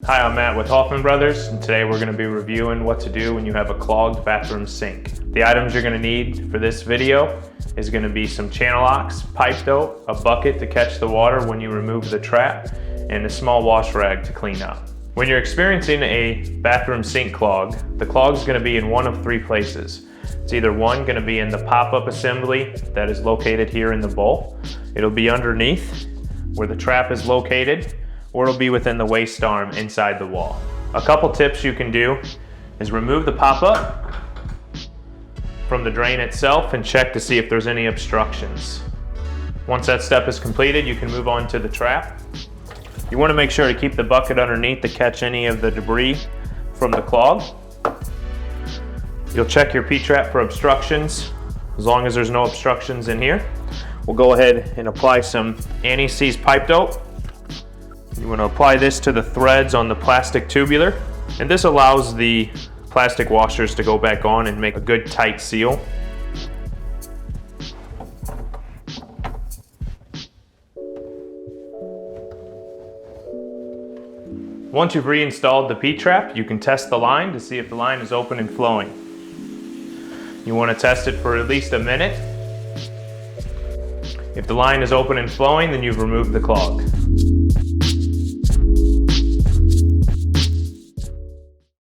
Hi, I'm Matt with Hoffmann Brothers, and today we're going to be reviewing what to do when you have a clogged bathroom sink. The items you're going to need for this video is going to be some channel locks, pipe dope, a bucket to catch the water when you remove the trap, and a small wash rag to clean up. When you're experiencing a bathroom sink clog, the clog is going to be in one of three places. It's either one, going to be in the pop-up assembly that is located here in the bowl. It'll be underneath where the trap is located, or it'll be within the waste arm inside the wall. A couple tips you can do is remove the pop-up from the drain itself and check to see if there's any obstructions. Once that step is completed, you can move on to the trap. You want to make sure to keep the bucket underneath to catch any of the debris from the clog. You'll check your P-trap for obstructions. As long as there's no obstructions in here, we'll go ahead and apply some anti-seize pipe dope. You want to apply this to the threads on the plastic tubular, and this allows the plastic washers to go back on and make a good tight seal. Once you've reinstalled the P-trap, you can test the line to see if the line is open and flowing. You want to test it for at least a minute. If the line is open and flowing, then you've removed the clog.